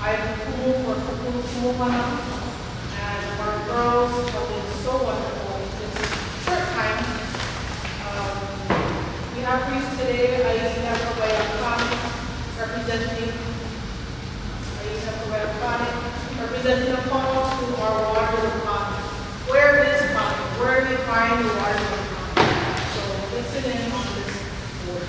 I am Pule for Pule, and our girls have been so wonderful in this short time. We have priests today. I used to have Kāne representing. Representing the calls to our waters of Kāne. Where is Kāne? Where do we find the waters of Kāne? So listen in on this word.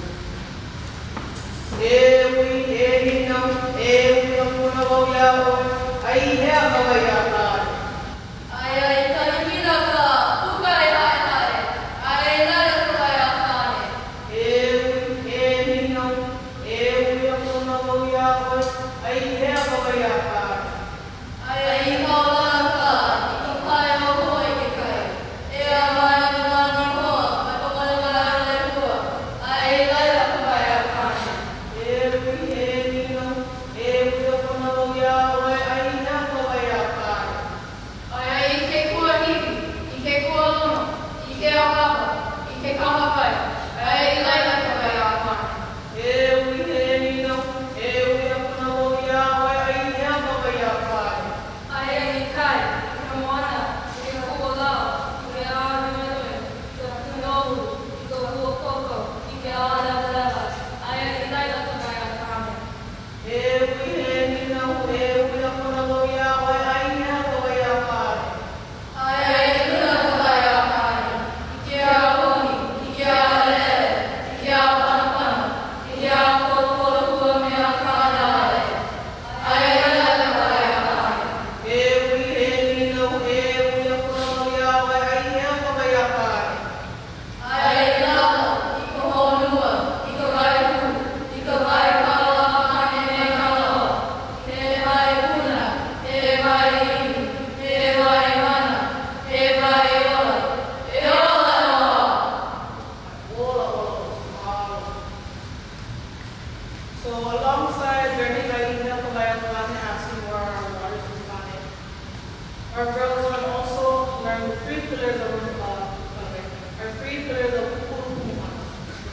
Our girls will also learn the three pillars of which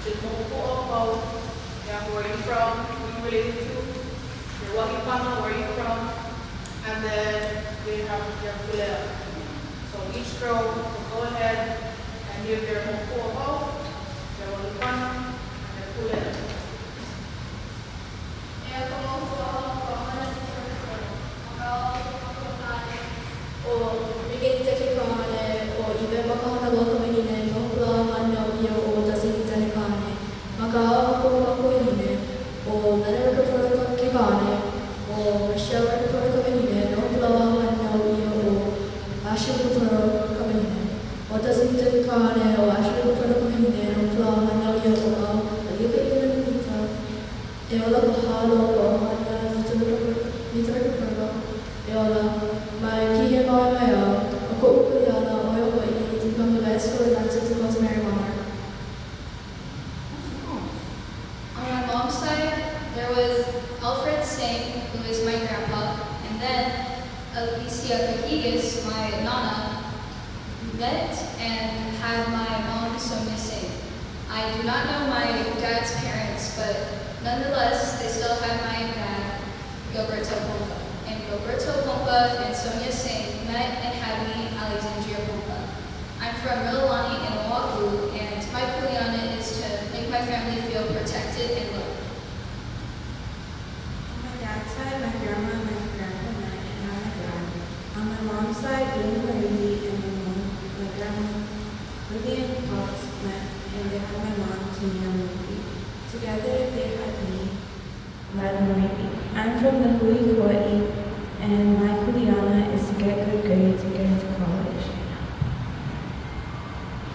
is Auhau, where are you from, who you related to, your Wahipana, where are you from, and then they have their Pule. So each girl will go ahead and give their Auhau, their Wahipana, and their Pule. I'm from Auhau, and my kuleana is to make my family feel protected and loved. On my dad's side, my grandma, my grandpa, and my dad. On my mom's side, Lynn, Marie, and my mom, my grandma, Lily and Pops met, and they had my mom, Tina, and Marie. Together, they had me, Maui. I'm from the Hawaii, and my kuleana is to get good grades and get into college.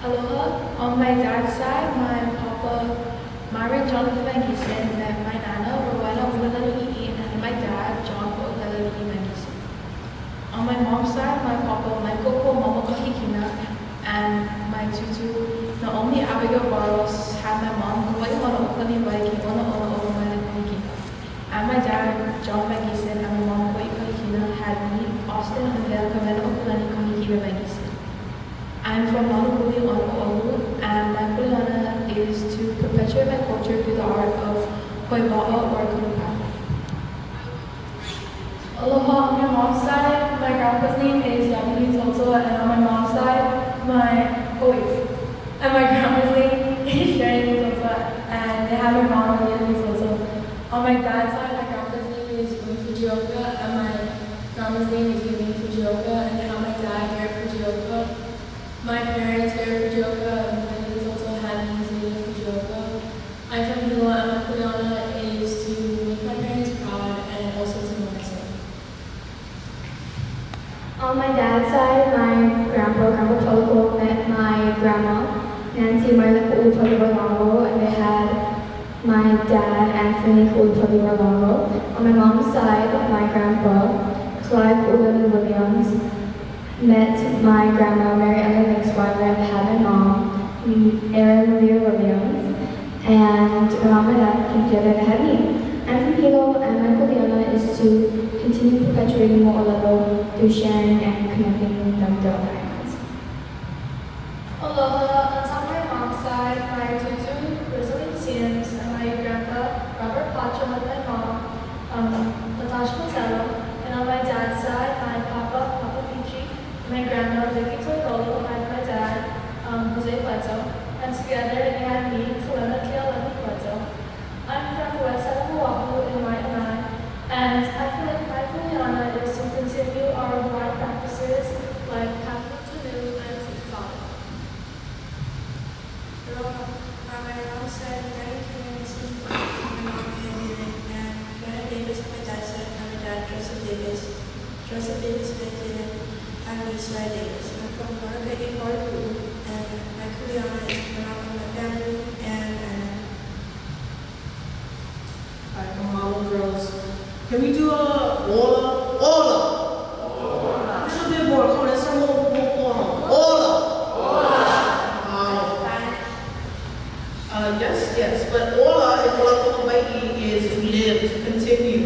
Aloha. On my dad's side, my papa, Myron Jonathan Magison, met my nana, Rowena Ulalali'i, and my dad, John Ulalali'i Magison. On my mom's side, my papa, Michael Mama Kahikina, and my tutu, Naomi Abigail Barros, had my mom, Hawaii Wana Oklani Waiki, Ona Ona Kahikina. And my dad, John Magison, and my mom, Hawaii Kahikina, had me, Austin, and Leah Kamena Oklani Kahikina Magison. I'm from Auhau, and my kuleana is to perpetuate my culture through the art of Koiwa'a or Kulupa. Aloha, on my mom's side, my grandpa's name is Japanese also, and on my mom's side, and my grandma's name is Chinese also, and they have my mom and Vietnamese also. On my dad's side, my grandpa's name is Fujioka, and my grandma's name is Yumi Fujioka, and they have my dad, Garrett Fujioka. My parents, Garrett Fujioka, and my niece also had me, Zeta Fujioka. I'm from Hilo, and my kuleana is to make my parents proud and also to know myself. On my dad's side, my Grandpa Pule met my grandma, Nancy Marla Ku'upaliwalongo, and they had my dad, Anthony Ku'upaliwalongo. On my mom's side, my grandpa, Clive Ku'ulani Williams, met my grandma, Mary Ellen Linkswater, and had my mom, Erin Malia Williams, and my mom and dad came together and had me. I'm from Hilo, and my kuleana is to continue perpetuating mo'olelo through sharing and connecting them to other animals. Aloha, on my mom's side, my tutu, Rosalind Sims, and my grandpa, Robert Pacho, and my mom, Natasha Mazzello. And on my dad's side, my Papa Pichi, and my grandma, Vicky Toilolo, and my dad, Jose Plato. And together, they had me, Kalena Kialani Plato. I'm from the west side of Auhau in Maui, and I feel like my kuleana is to continue our Hawaiian practices like Kāne, and Kāne. Aloha, on my mom's side, my dad is my mom and Granny Davis on my dad's side, and my dad, Joseph Davis. Joseph Davis and I'm Lisa Davis. I'm from Morakaki, Hawaii, and my kuleana is my mom and my family, and Alright, Mahalo girls. Can we do a ola? Ola! A little bit more. Come on, let's start more. Ola! Yes. But ola in Ola Hawaii is to live, to continue.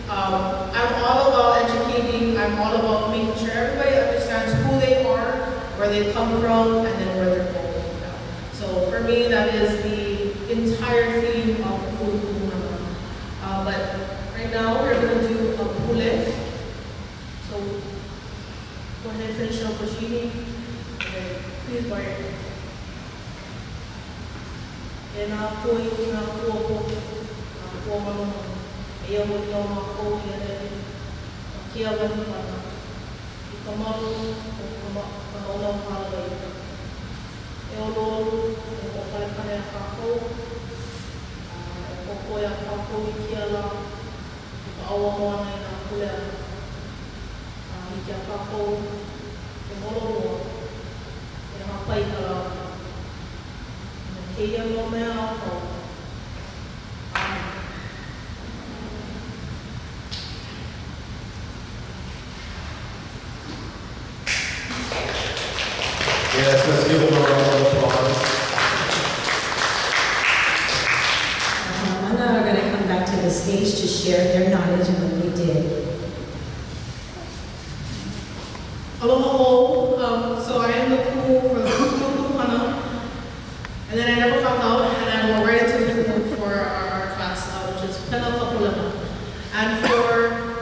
I'm all about educating. I'm all about making sure everybody understands who they are, where they come from, and then where they're going now. So for me, that is the entire theme of Pule. But right now we're going to do a Pule. So go ahead and finish up Pashini. And please bow your head. E nā pui, nā kua manono. E au i au mā kou i ane. Kia wahi mana. I ka malu, ka mauna hālai. E o lōru, e o kalekane a kākou. Ko ia kākou i kia la, i ka aua moana i nā pule ana. I kia kākou, ke molo mua, e hapai ka la. Ke ia no mea Auhau. Yes, let's give them a round of applause. Mana are going to come back to the stage to share their knowledge of what they did. Aloha, so I am the kumu for the kumu. And then I never found out, and I went right into the kumu for our class, which is Pena Kapolena. And for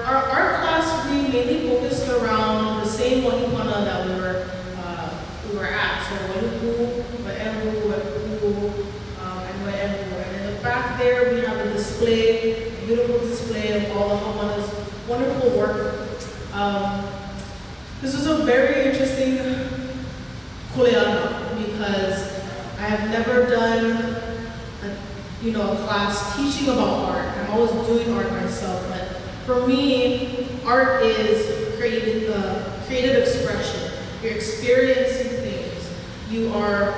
our art class, we mainly focused around the same wahipana that we were at. So wahipu, waeru, waepu, and waeru. And in the back there, we have a display, a beautiful display of all of Hawana's wonderful work. This was a very interesting kuleana because I have never done a class teaching about art. I'm always doing art myself, but for me, art is creative expression. You're experiencing things. You are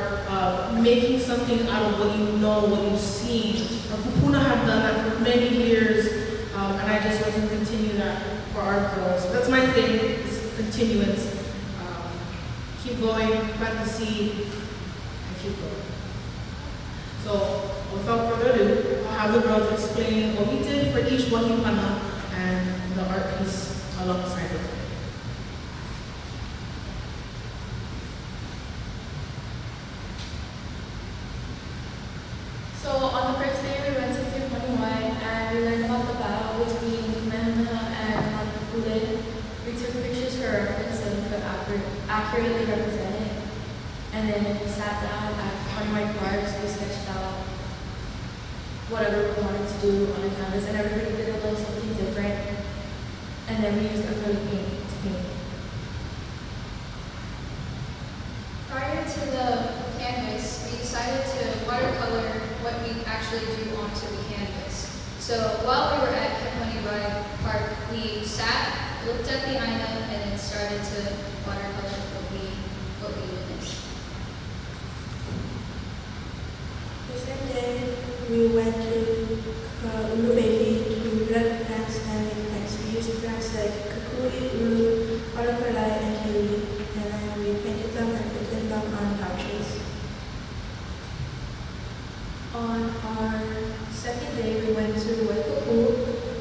making something out of what you know, what you've seen. Kupuna have done that for many years, and I just want to continue that for our girls. So that's my thing, is continuance. Keep going, plant the seed, and keep going. So, without further ado, I'll have the girls explain what we did for each wahipana and the art piece alongside it. So on the first day we went to Kihei between Pena and Pule. We took pictures for reference so we could accurately represent it. And then we sat down on my cards, we sketched out whatever we wanted to do on the canvas, and everybody did a little something different. And then we used acrylic paint to paint. Prior to the canvas, we decided to watercolor what we actually do onto the canvas. So while we were at Kahului Park, we sat, looked at the aina, and then started to watercolor what we witnessed. The same day, we went to Ulu to learn plants and make plants. We used plants like Kahului, Ulu, Aloha, and Kahului, and then we painted them and put them on pouches. On our second day, we went to Waikapu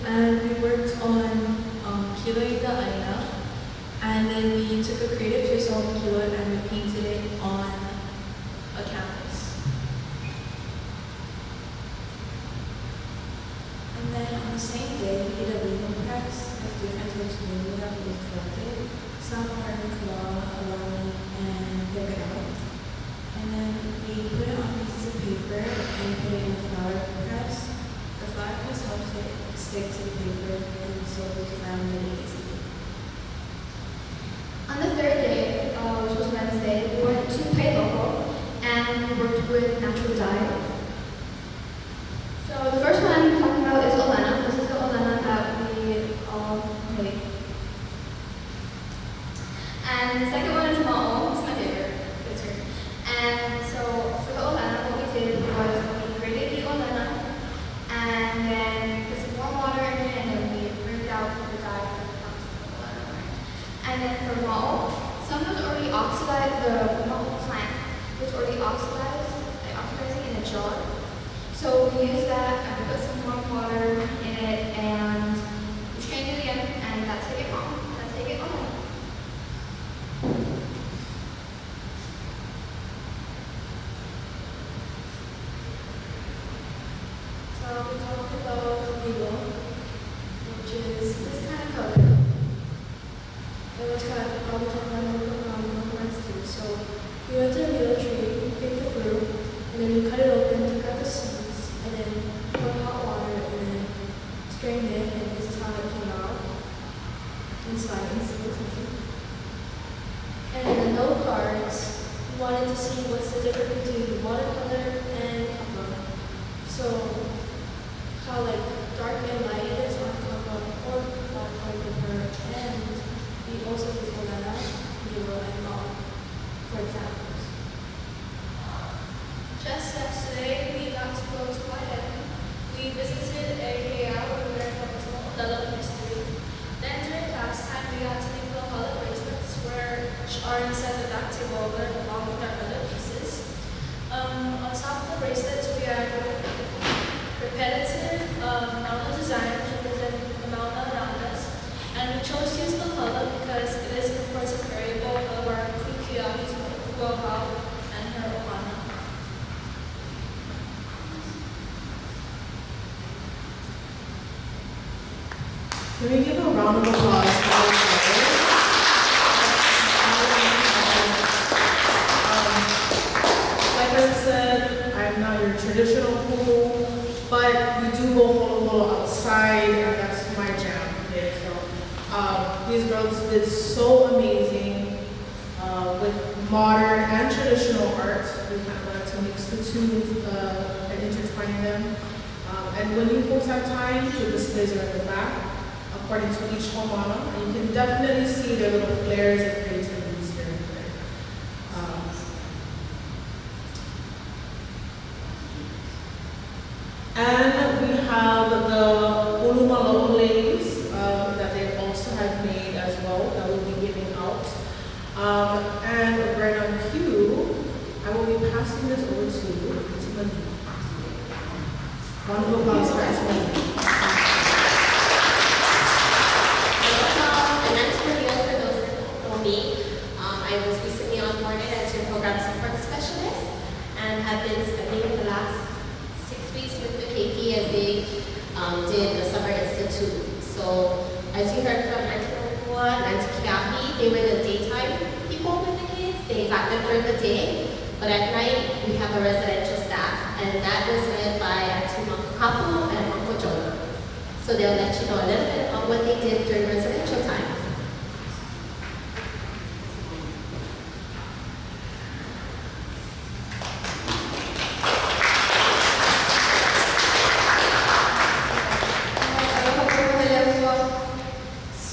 and we worked on Kihei the aina, and then we took a creative twist on the kilo and we painted it on a canvas. And then on the same day, we did a legal press of different types of legal that we collected. Some are claw, alani, and pepperoni. And then we put it on pieces of paper and put it in a flower press. The flower press helps it stick to the paper and so we can round it easily. On the third day, which was Wednesday, we went to Local and we worked with natural dye. So the first one I'm talking about is Olena. This is the Olena that we all made. And the second one is Maui. It's my favorite. It's great. And so for the Olena, what we did was we graded the Olena and then put some warm water in it and then we ripped out the dye that comes from the Olena. And then for Maui, some was already oxidized, the Maui plant was already oxidized, like oxidizing in a jar. So we used that and we put some warm water in it and we strained it again and that's how you get Maui. That's how you get Olena. So we talked about legal, which is this kind of color. It was kind of probably talking about the ones too. So we went to the legal tree, picked the fruit, and then we cut it open, took out the seeds, and then poured hot water, and then strained it, and this is how it came out. And slides, and in the note cards, we wanted to see what's the difference between watercolor and kappa. So how like dark and light it is on kappa or on paper, and we also use Olena, Milo, and Maui for examples. Just yesterday, we got to go to Hawaii. We visited a heiau where we learned about Aloha history. Then during class time, we got to make little hollow bracelets which are inside the back table along with our other pieces. On top of the bracelets, we are repetitive mauna design to represent the mauna around us. And we chose to use the hollow because it is an important variable of our kukiahi's Auhau and her ohana. Can we give a round of applause for our players? Like I said, I'm not your traditional pool, but we do go holo outside, and that's my jam. Okay, so these girls did so amazing with modern and traditional art. We kind of like to mix the two and intertwine them. And when you folks have time, the displays are at the back, according to each homana, and you can definitely see their little flares and creativities here and there. And we have the Ulumalo'o ladies that they also have made as well that we'll be giving out. And right on cue, I will be passing this over to Malik. Round of applause for Malik. And that's for you for those that don't know me. I was recently onboarded as your program support specialist and have been spending the last 6 weeks with the KP as they did the Summer Institute As you heard from Auntie Nakua and Auntie Kiahi, they were the daytime people with the kids. They got them during the day. But at night, we have a residential staff, and that was led by Auntie Kapu and Uncle Jonah. So they'll let you know a little bit of what they did during residential time.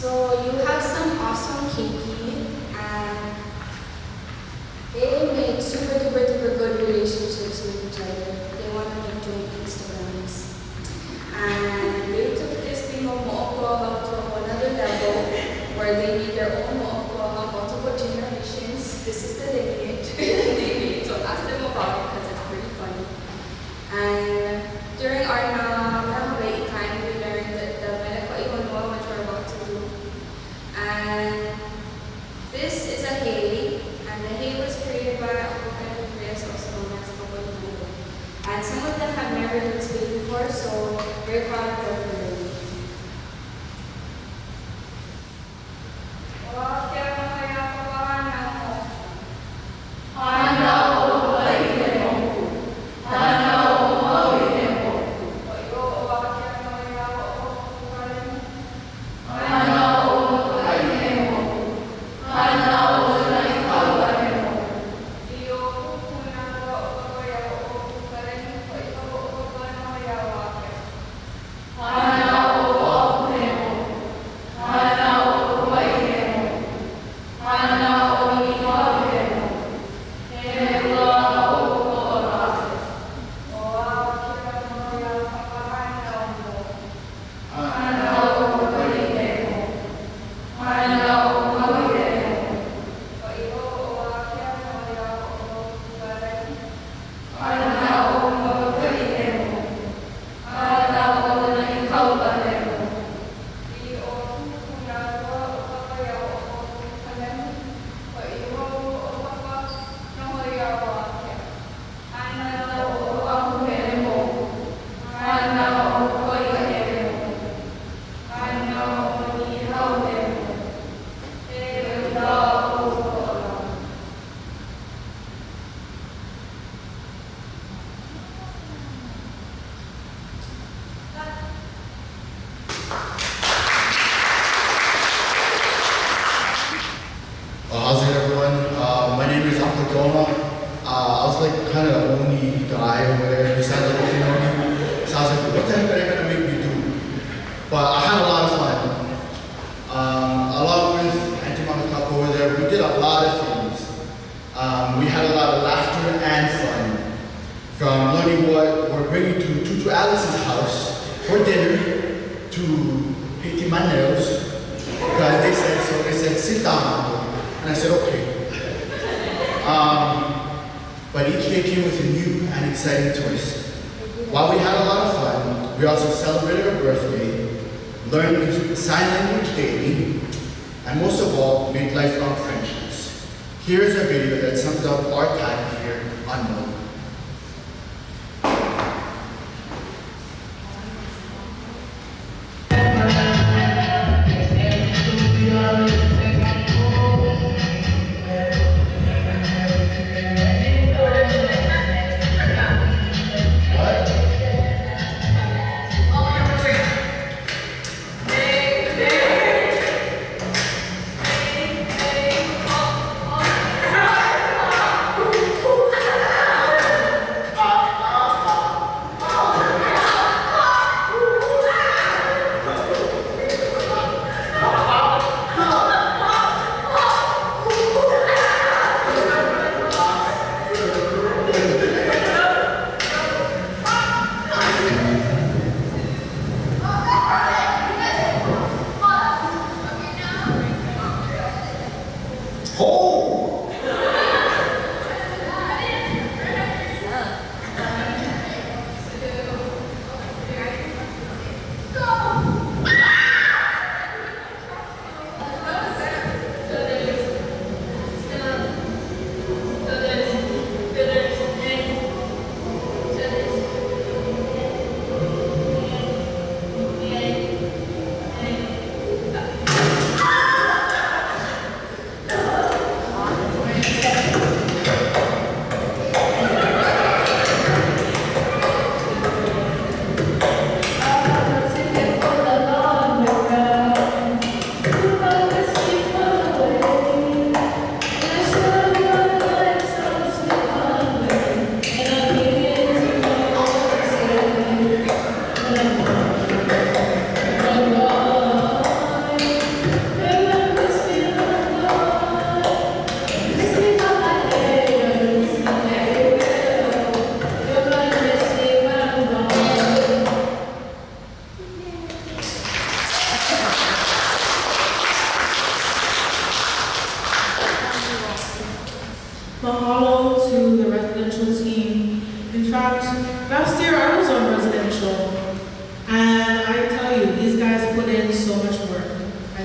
So you have some awesome keiki, and they make super duper good relationships with each other. They want to make joint Instagrams. And they took this thing of mo'okoa to another level where they made their own mo'okoa, multiple generations. This is the lineage they made, so ask them about it because it's pretty funny. And during our Hawaii time, we learned the Pena Kapolena, which we're about to do. And this is a hay, and the hay was created by Uncle Kahului, also known as Kapolena. And some of them have never used hay before, so very proud of them for learning. How's it, everyone? My name is Uncle Jonah. I was like kind of the only guy over there besides the little me. So I was like, what the heck are they gonna make me do? But I had a lot of fun. Along with Auntie Makakapa over there, we did a lot of things. We had a lot of laughter and fun. From learning what we're bringing to Tutu Alice's house for dinner to painting my nails. Because they said, sit down, Uncle. And I said, okay. But each day came with a new and exciting twist. While we had a lot of fun, we also celebrated her birthday, learned sign language daily, and most of all, made lifelong friendships. Here's a video that sums up our time here on Maui.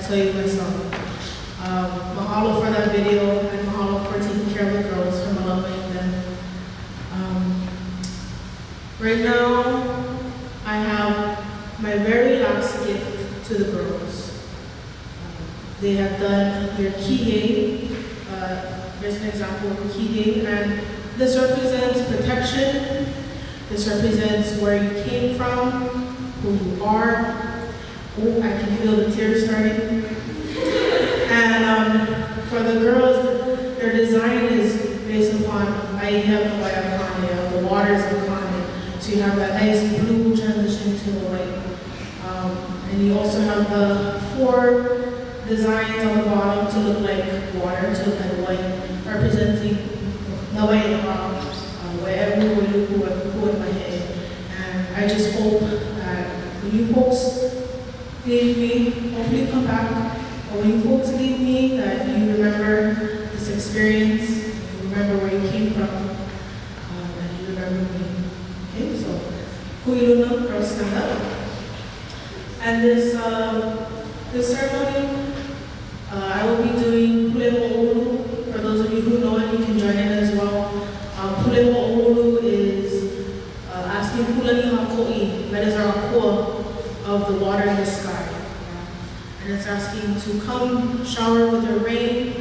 tell you myself. Mahalo for that video, and mahalo for taking care of the girls, for loving them. Right now, I have my very last gift to the girls. They have done their Kihei. There's an example of a Kihei, and this represents protection. This represents where you came from, who you are. Oh, I can feel the tears starting. And for the girls, their design is based upon Kāne, the waters of Kāne. So you have that nice blue transition to the white. And you also have the 4 designs on the bottom to look like water, to look like white, representing the white wherever you put in my head. And I just hope that when you folks leave me, hopefully come back, but when you folks leave me, that you remember this experience, you remember where you came from, and you remember me. Okay, so Kuiluna, girls stand up. And this ceremony, I will be doing Pule. For those of you who know it, you can join in as well. Pule is asking Pulani Hakoi, that is our akua of the water in the sky. And it's asking to come shower with your rain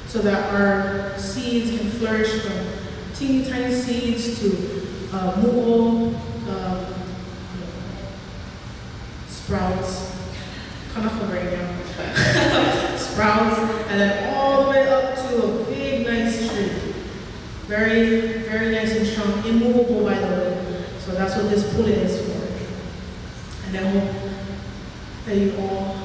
so that our seeds can flourish from teeny tiny seeds to mu'o, sprouts, sprouts, and then all the way up to a big nice tree. Very, very nice and strong, immovable by the way. So that's what this pule is for. And I hope that you all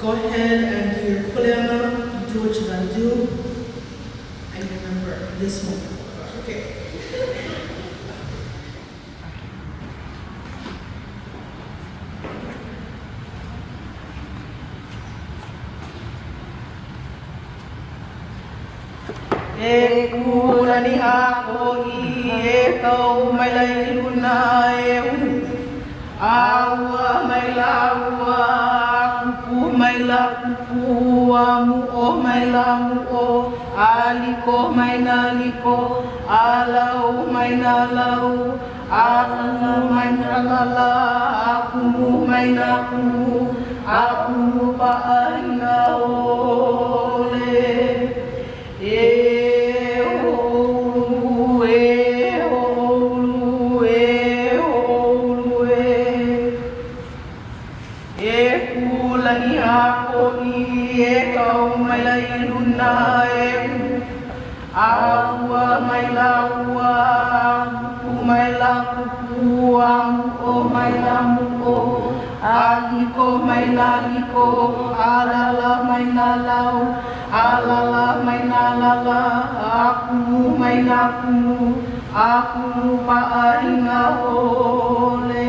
go ahead and do your kuleana, you do what you gotta do, and remember this moment. Okay. E kulani hako I tau mai lai luna e aua mai laua kupu mai la kupu mu'o mai la mu'o aliko mai na liko alau mai na lau akumu mai na la akumu mai na kumu akumu pa'aina ole Aua mai laua, kupu mai la kupu, o mai la mu'o, aliko mai la liko, alala mai na lau, alala mai na lala, akumu mai na kumu, akumu pa'aina ole.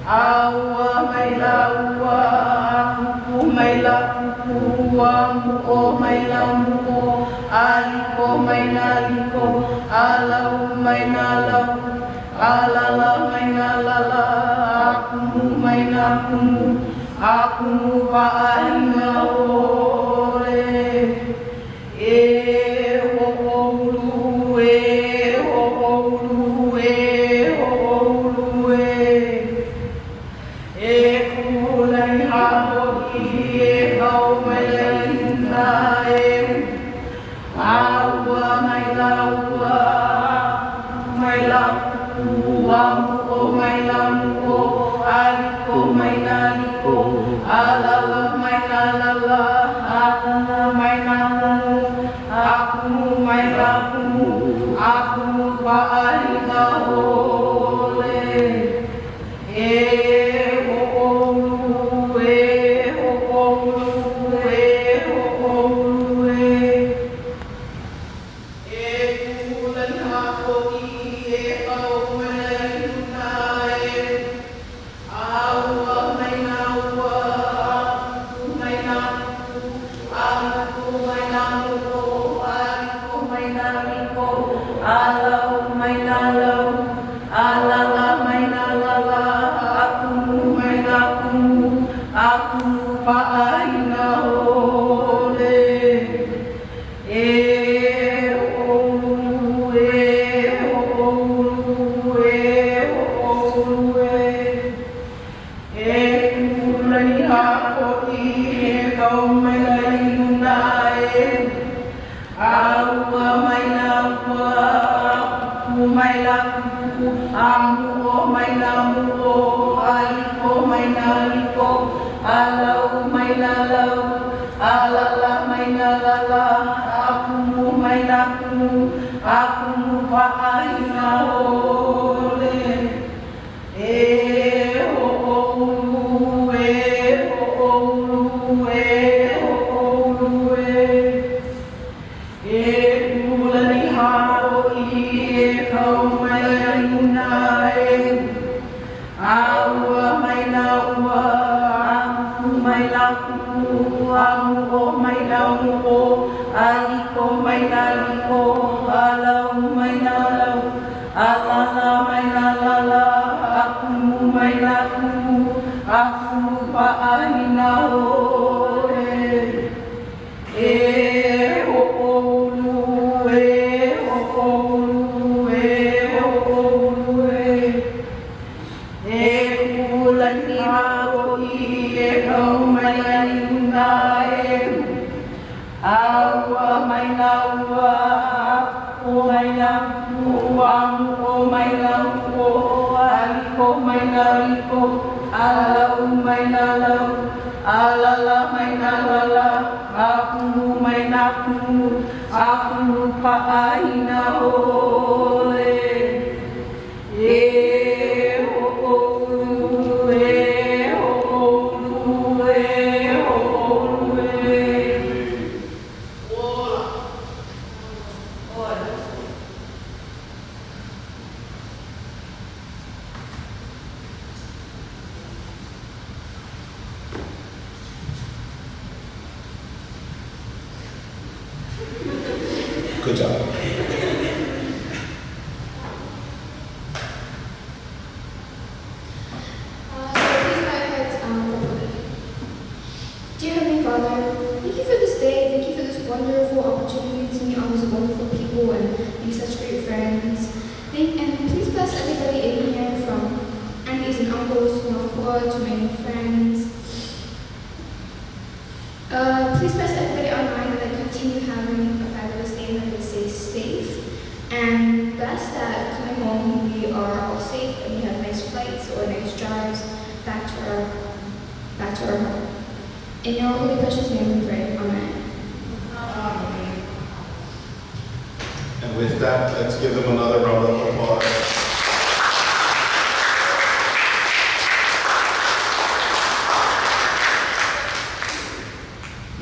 Aua mai laua, kupu mai la kupu, mu'o mai la mu'o, aliko mai na liko, alau mai na lau, alala mai na lala, akumu mai na kumu, akumu pa'aina ole. alau mai na lau, alala mai na lala, akumu mai na kumu, akumu pa'aina ole. Alau mai na lau, alala mai na lala, akumu mai na kumu, akumu pa'aina ole. E ho olu, e ho olu, e ho olu, e kula ni hao i e kau mai una e. Aua mai na ua, mai la kuku, amu o mai la o, aliko mai la liko, alau mai la lau, alala mai la lala, akumu mai la kuku, akumu pa'aina ole. E ho olu, e ho olu, e ho olu, e kula ni hao i e kau mai una e. Aua mai na ua, o mai na kuamu, o mai na o, aliko mai na liko, alau mai na lau, alala mai na lala, akumu mai na kumu, akumu pa'aina ole. E ho olu, e ho olu, e ho olu, Good job. Dear Heavenly Father, thank you for this day. Thank you for this wonderful opportunity to meet all these wonderful people and make such great friends. And please bless everybody in here, from aunties and uncles to Nakua to many friends. Please bless everybody online that they continue having a fabulous day and that they stay safe. And bless that coming home we are all safe and we have nice flights or nice drives back to our home. In your holy precious name we pray. Amen. And with that, let's give them another round of applause.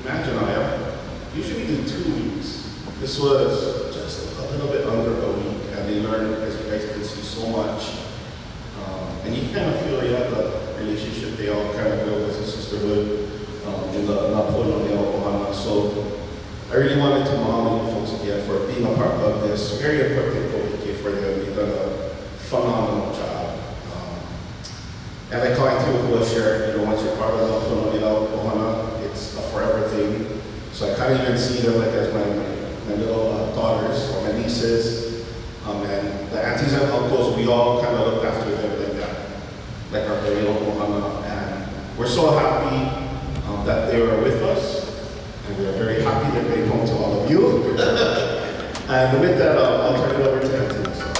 Imagine usually do 2 weeks. This was just a little bit under a week, and they learned, as you guys can see, so much. And you kind of feel the relationship they all kind of built as a sisterhood in the Napoleon de Ohana. So I really wanted to mahalo you folks again for being a part of this very important project for them. They've done a phenomenal job. And like Ka'ai Teoku'a shared, once you're part of the Napoleon de Ohana, it's a forever thing. So I kind of even see them like as my little daughters or my nieces. And the aunties and uncles, we all kind of looked after them like that, like our very own Ohana. And we're so happy that they were with us. And we are very happy that they come to all of you. And with that, I'll turn it over to Auntie.